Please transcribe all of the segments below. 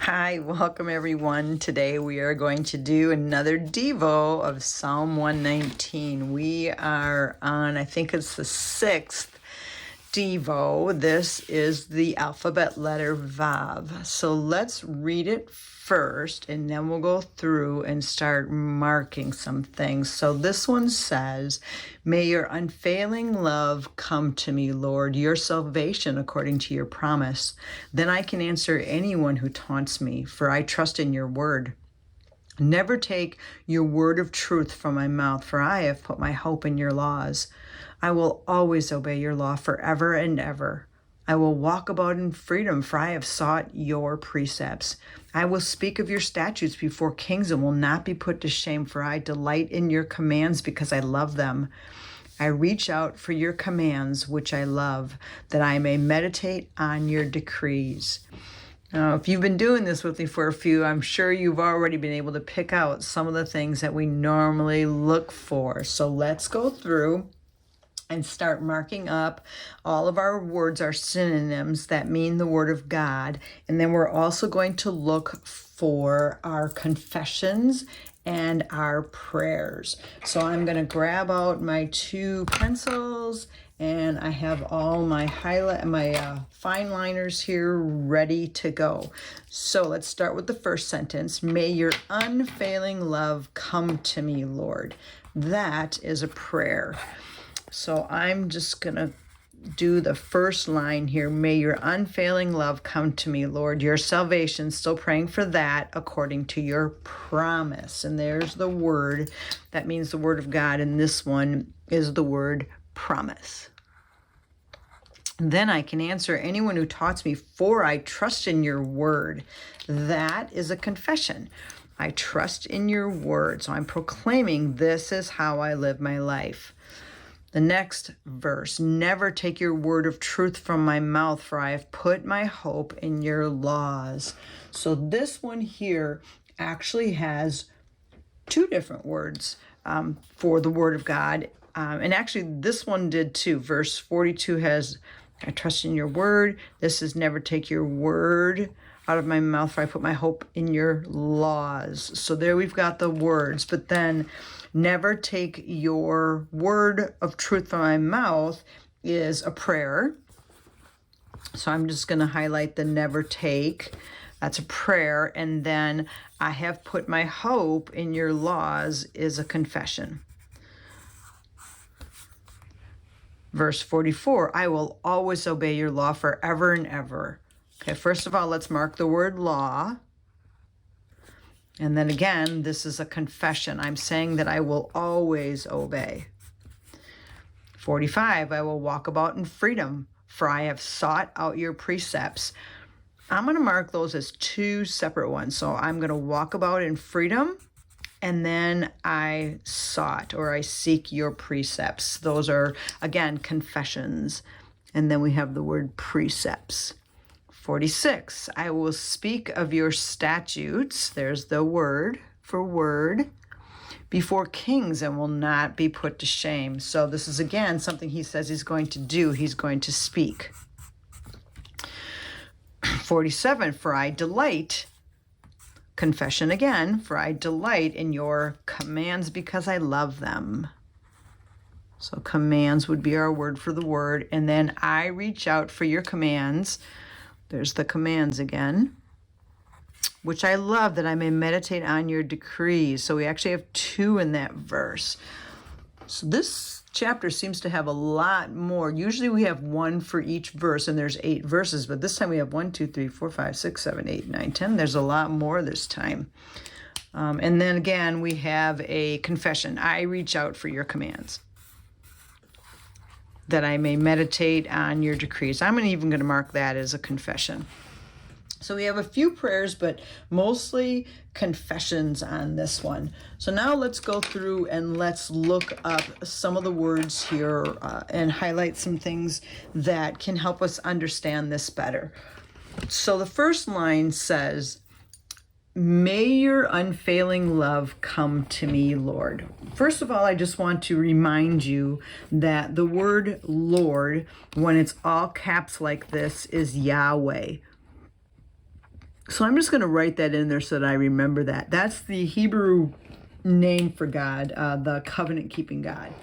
Hi, welcome everyone. Today we are going to do another Devo of Psalm 119. We are on, I think it's the 6th Devo. This is the alphabet letter Vav. So let's read it first and then we'll go through and start marking some things. So this one says, "May your unfailing love come to me, Lord, your salvation according to your promise. Then I can answer anyone who taunts me, for I trust in your word. Never take your word of truth from my mouth, for I have put my hope in your laws. I will always obey your law forever and ever. I will walk about in freedom, for I have sought your precepts. I will speak of your statutes before kings and will not be put to shame, for I delight in your commands because I love them. I reach out for your commands, which I love, that I may meditate on your decrees." Now, if you've been doing this with me for a few, I'm sure you've already been able to pick out some of the things that we normally look for. So let's go through and start marking up. All of our words are synonyms that mean the word of God. And then we're also going to look for our confessions and our prayers. So I'm going to grab out my two pencils and I have all my fine liners here ready to go. So let's start with the first sentence. "May your unfailing love come to me, Lord." That is a prayer. So I'm just going to do the first line here. "May your unfailing love come to me, Lord, your salvation," still praying for that, "according to your promise." And there's the word that means the word of God, and this one is the word promise. "Then I can answer anyone who taunts me, for I trust in your word." That is a confession. I trust in your word. So I'm proclaiming this is how I live my life. The next verse, "Never take your word of truth from my mouth, for I have put my hope in your laws." So this one here actually has two different words for the word of God. And actually this one did too. Verse 42 has, "I trust in your word." This is, "Never take your word out of my mouth, for I put my hope in your laws." So there we've got the words, but then "never take your word of truth from my mouth" is a prayer. So I'm just going to highlight the "never take." That's a prayer. And then "I have put my hope in your laws" is a confession. Verse 44, "I will always obey your law forever and ever." Okay, first of all, let's mark the word law. And then again, this is a confession. I'm saying that I will always obey. 45, "I will walk about in freedom, for I have sought out your precepts." I'm going to mark those as two separate ones. So I'm going to walk about in freedom, and then I sought, or I seek your precepts. Those are, again, confessions. And then we have the word precepts. 46, "I will speak of your statutes." There's the word for word. "Before kings and will not be put to shame." So this is, again, something he says he's going to do. He's going to speak. 47, "For I delight," confession again, "for I delight in your commands because I love them." So commands would be our word for the word. And then "I reach out for your commands." There's the commands again, "which I love, that I may meditate on your decrees." So we actually have two in that verse. So this chapter seems to have a lot more. Usually we have one for each verse, and there's 8 verses, but this time we have 1, 2, 3, 4, 5, 6, 7, 8, 9, 10. There's a lot more this time. And then again, we have a confession. "I reach out for your commands, that I may meditate on your decrees." I'm even going to mark that as a confession. So we have a few prayers, but mostly confessions on this one. So now let's go through and let's look up some of the words here and highlight some things that can help us understand this better. So the first line says, "May your unfailing love come to me, Lord." First of all, I just want to remind you that the word Lord, when it's all caps like this, is Yahweh. So I'm just going to write that in there so that I remember that. That's the Hebrew name for God, the covenant-keeping God.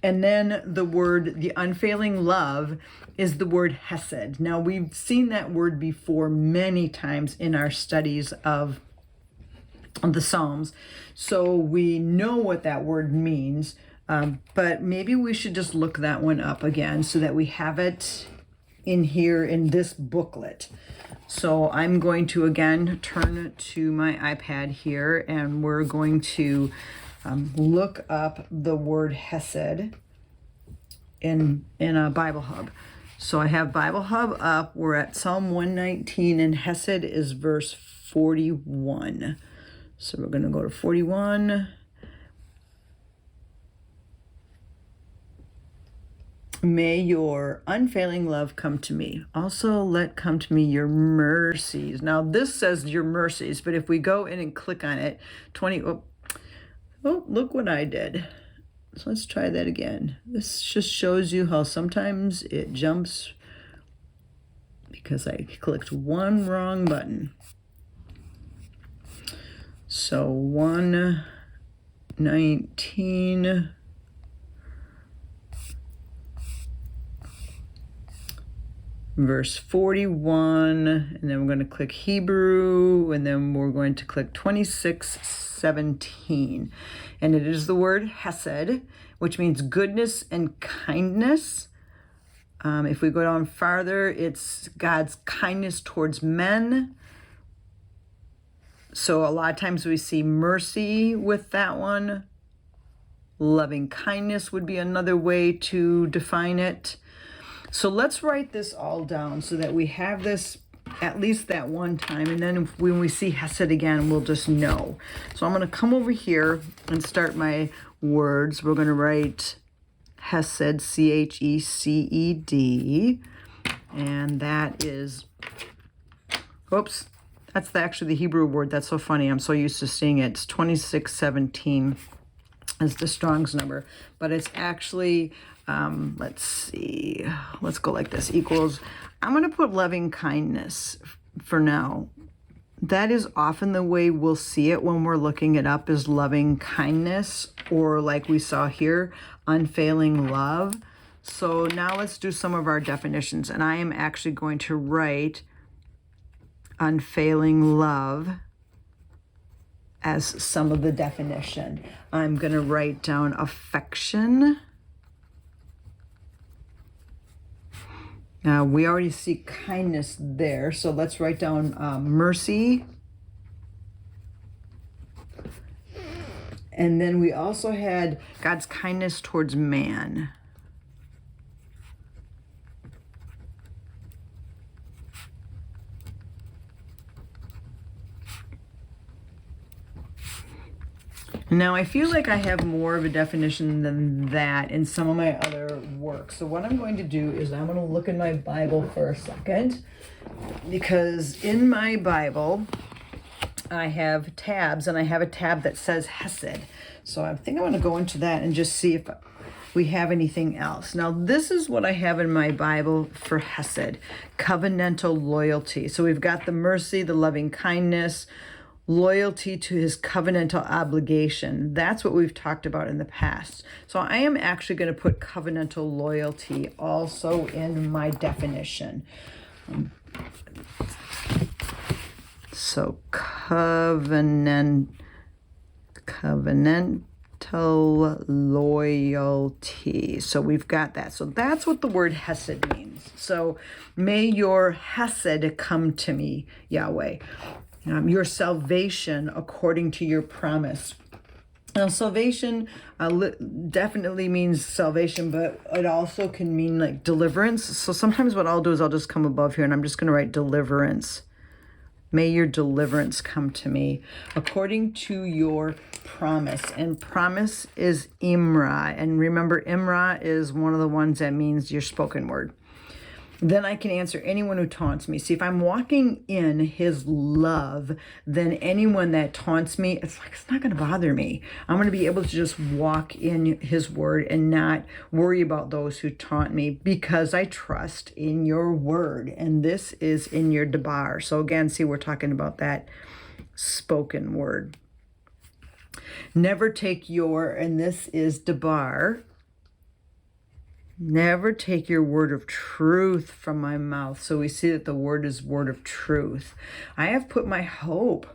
And then the unfailing love, is the word hesed. Now, we've seen that word before many times in our studies of the Psalms. So we know what that word means, but maybe we should just look that one up again so that we have it in here in this booklet. So I'm going to again turn to my iPad here, and we're going to look up the word hesed in a Bible Hub. So I have Bible Hub up. We're at Psalm 119, and hesed is verse 41. So we're going to go to 41. May your unfailing love come to me. Also let come to me your mercies. Now this says your mercies, but if we go in and click on it, look what I did. So let's try that again. This just shows you how sometimes it jumps because I clicked one wrong button. So 119. Verse 41, and then we're going to click Hebrew, and then we're going to click 26:17. And it is the word hesed, which means goodness and kindness. If we go down farther, it's God's kindness towards men. So a lot of times we see mercy with that one. Loving kindness would be another way to define it. So let's write this all down so that we have this at least that one time. And then when we see hesed again, we'll just know. So I'm going to come over here and start my words. We're going to write hesed, C-H-E-C-E-D. And that is, oops, that's actually the Hebrew word. That's so funny. I'm so used to seeing it. It's 26:17 is the Strong's number. But it's actually... let's see, let's go like this, equals, I'm going to put loving kindness for now. That is often the way we'll see it when we're looking it up, is loving kindness, or like we saw here, unfailing love. So now let's do some of our definitions, and I am actually going to write unfailing love as some of the definition. I'm going to write down affection. Now, we already see kindness there, so let's write down mercy. And then we also had God's kindness towards man. Now, I feel like I have more of a definition than that in some of my other work. So what I'm going to do is I'm going to look in my Bible for a second, because in my Bible, I have tabs, and I have a tab that says hesed. So I think I'm going to go into that and just see if we have anything else. Now, this is what I have in my Bible for hesed, covenantal loyalty. So we've got the mercy, the loving kindness, loyalty to his covenantal obligation. That's what we've talked about in the past. So I am actually going to put covenantal loyalty also in my definition. So covenantal loyalty. So we've got that. So that's what the word hesed means. So may your hesed come to me, Yahweh. Your salvation according to your promise. Now, salvation definitely means salvation, but it also can mean like deliverance. So sometimes what I'll do is I'll just come above here and I'm just going to write deliverance. May your deliverance come to me according to your promise. And promise is Imra. And remember, Imra is one of the ones that means your spoken word. Then I can answer anyone who taunts me. See, if I'm walking in his love, then anyone that taunts me, it's not going to bother me. I'm going to be able to just walk in his word and not worry about those who taunt me because I trust in your word. And this is in your debar. So again, see, we're talking about that spoken word. Never take your, and this is debar. Never take your word of truth from my mouth. So we see that the word is word of truth. I have put my hope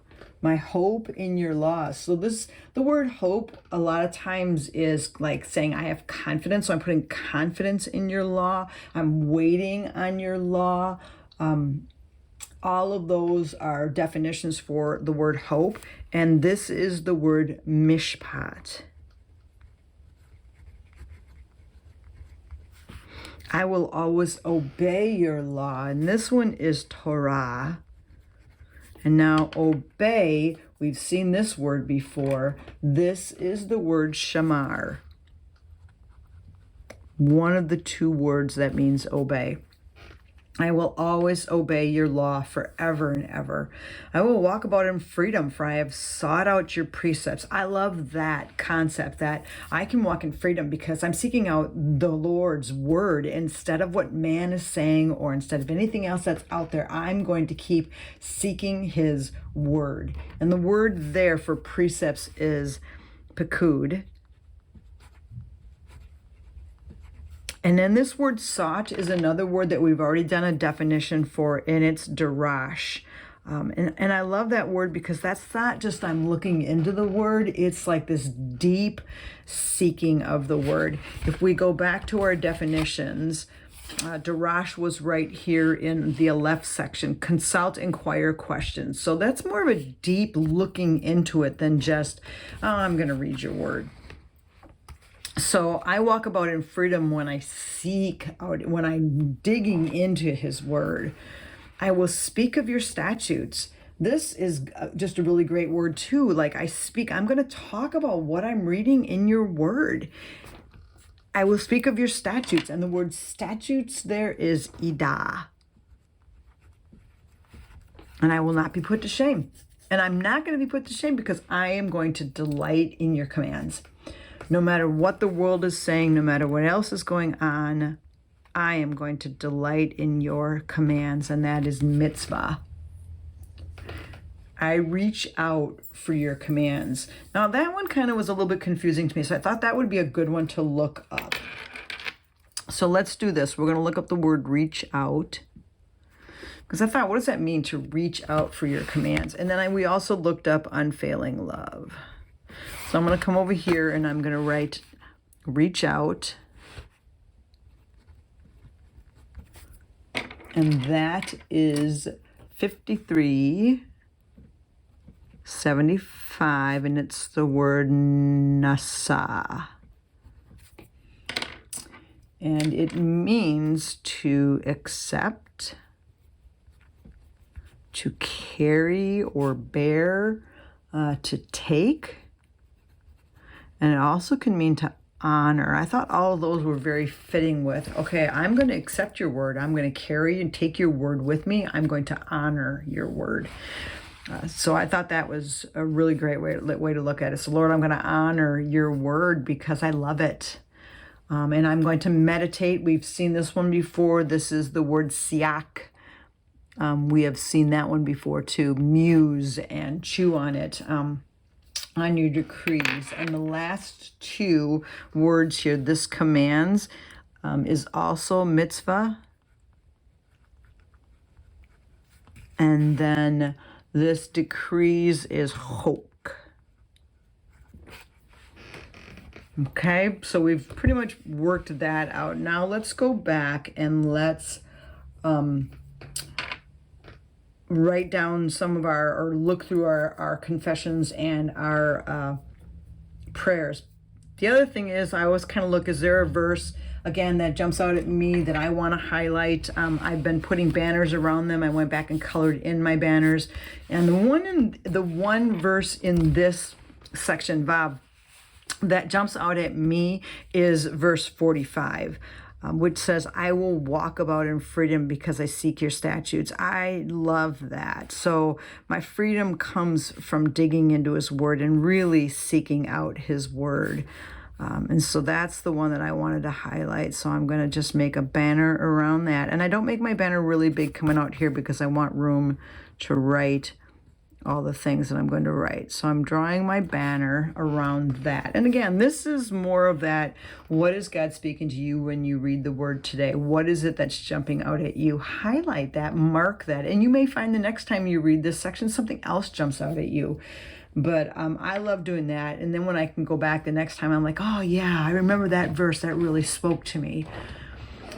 in your law. So the word hope a lot of times is like saying I have confidence. So I'm putting confidence in your law. I'm waiting on your law. All of those are definitions for the word hope. And this is the word mishpat. I will always obey your law. And this one is Torah. And now obey, we've seen this word before. This is the word shamar. One of the two words that means obey. I will always obey your law forever and ever. I will walk about in freedom, for I have sought out your precepts. I love that concept that I can walk in freedom because I'm seeking out the Lord's word instead of what man is saying or instead of anything else that's out there. I'm going to keep seeking his word. And the word there for precepts is pekud. And then this word sought is another word that we've already done a definition for, and it's darash. And I love that word because that's not just I'm looking into the word. It's like this deep seeking of the word. If we go back to our definitions, darash was right here in the Aleph section. Consult, inquire, question. So that's more of a deep looking into it than just, oh, I'm going to read your word. So I walk about in freedom when I seek out, when I'm digging into his word. I will speak of your statutes. This is just a really great word too. Like I'm going to talk about what I'm reading in your word. I will speak of your statutes. And the word statutes there is idah. And I will not be put to shame. And I'm not going to be put to shame because I am going to delight in your commands. No matter what the world is saying, no matter what else is going on, I am going to delight in your commands, and that is mitzvah. I reach out for your commands. Now, that one kind of was a little bit confusing to me, so I thought that would be a good one to look up. So let's do this. We're going to look up the word reach out. Because I thought, what does that mean to reach out for your commands? And then we also looked up unfailing love. So I'm going to come over here and I'm going to write reach out. And that is 5375, and it's the word nasa. And it means to accept, to carry or bear, to take. And it also can mean to honor. I thought all of those were very fitting with, okay, I'm going to accept your word. I'm going to carry and take your word with me. I'm going to honor your word. So I thought that was a really great way to look at it. So Lord, I'm going to honor your word because I love it. And I'm going to meditate. We've seen this one before. This is the word siak. We have seen that one before too. Muse and chew on it. On your decrees. And the last two words here, this commands, is also mitzvah. And then this decrees is chok. Okay, so we've pretty much worked that out. Now let's go back and let's write down some of or look through our confessions and our prayers. The other thing is I always kind of look, is there a verse, again, that jumps out at me that I want to highlight? I've been putting banners around them. I went back and colored in my banners. And the one verse in this section, Vav, that jumps out at me is verse 45. which says, I will walk about in freedom because I seek your statutes. I love that. So my freedom comes from digging into his word and really seeking out his word. And so that's the one that I wanted to highlight. So I'm going to just make a banner around that. And I don't make my banner really big coming out here because I want room to write all the things that I'm going to write. So I'm drawing my banner around that. And again, this is more of that, what is God speaking to you when you read the word today? What is it that's jumping out at you? Highlight that, mark that. And you may find the next time you read this section, something else jumps out at you. But I love doing that. And then when I can go back the next time, I'm like, oh yeah, I remember that verse that really spoke to me.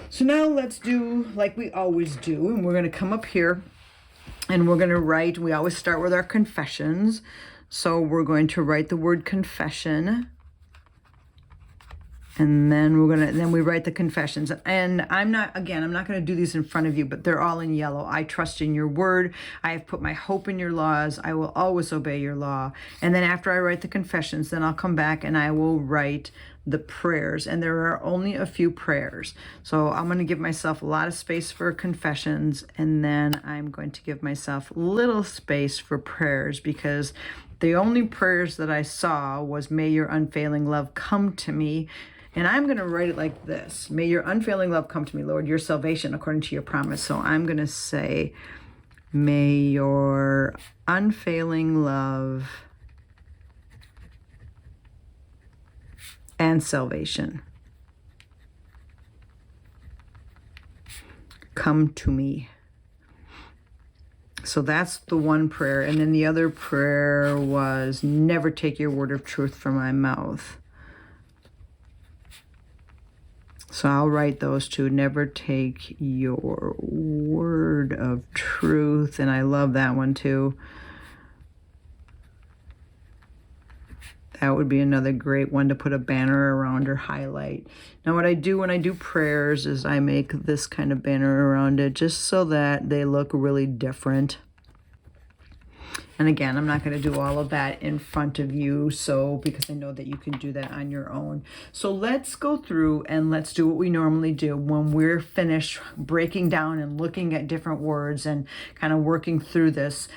So now let's do like we always do. And we're going to come up here and we're going to write, we always start with our confessions. So we're going to write the word confession. And then we write the confessions. And I'm not going to do these in front of you, but they're all in yellow. I trust in your word. I have put my hope in your laws. I will always obey your law. And then after I write the confessions, then I'll come back and I will write the prayers. And there are only a few prayers. So I'm going to give myself a lot of space for confessions. And then I'm going to give myself little space for prayers, because the only prayers that I saw was, may your unfailing love come to me. And I'm going to write it like this. May your unfailing love come to me, Lord, your salvation according to your promise. So I'm going to say, may your unfailing love and salvation come to me. So that's the one prayer. And then the other prayer was, never take your word of truth from my mouth. So I'll write those two. Never take your word of truth. And I love that one too. That would be another great one to put a banner around or highlight. Now what I do when I do prayers is I make this kind of banner around it just so that they look really different. And again, I'm not going to do all of that in front of you, because I know that you can do that on your own. So let's go through and let's do what we normally do when we're finished breaking down and looking at different words and kind of working through this.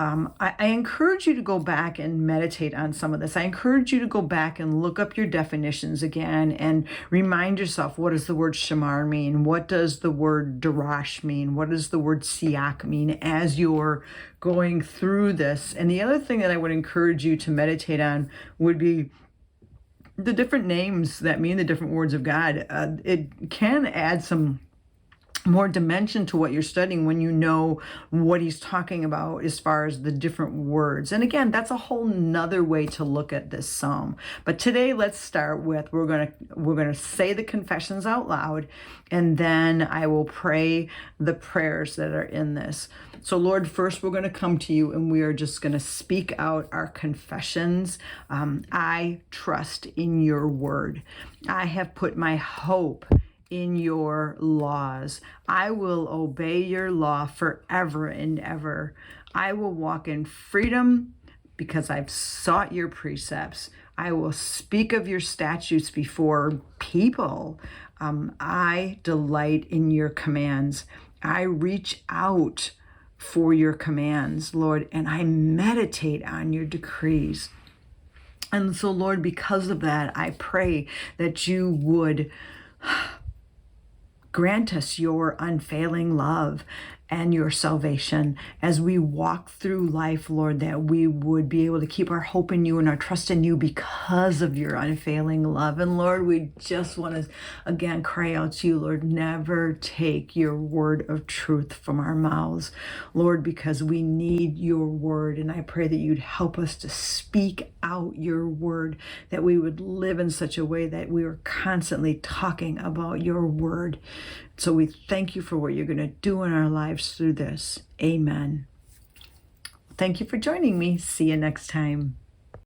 I encourage you to go back and meditate on some of this. I encourage you to go back and look up your definitions again and remind yourself, what does the word shamar mean? What does the word darash mean? What does the word siak mean as you're going through this? And the other thing that I would encourage you to meditate on would be the different names that mean the different words of God. It can add some more dimension to what you're studying when you know what he's talking about as far as the different words. And again, that's a whole nother way to look at this psalm. But today, let's start with, we're gonna say the confessions out loud, and then I will pray the prayers that are in this. So Lord, first we're going to come to you and we are just going to speak out our confessions. I trust in your word. I have put my hope in your laws. I will obey your law forever and ever. I will walk in freedom because I've sought your precepts. I will speak of your statutes before people. I delight in your commands. I reach out for your commands, Lord, and I meditate on your decrees. And so, Lord, because of that, I pray that you would grant us your unfailing love and your salvation as we walk through life, Lord, that we would be able to keep our hope in you and our trust in you because of your unfailing love. And Lord, we just want to again cry out to you, Lord, never take your word of truth from our mouths, Lord, because we need your word. And I pray that you'd help us to speak out your word, that we would live in such a way that we are constantly talking about your word. So we thank you for what you're going to do in our lives through this. Amen. Thank you for joining me. See you next time.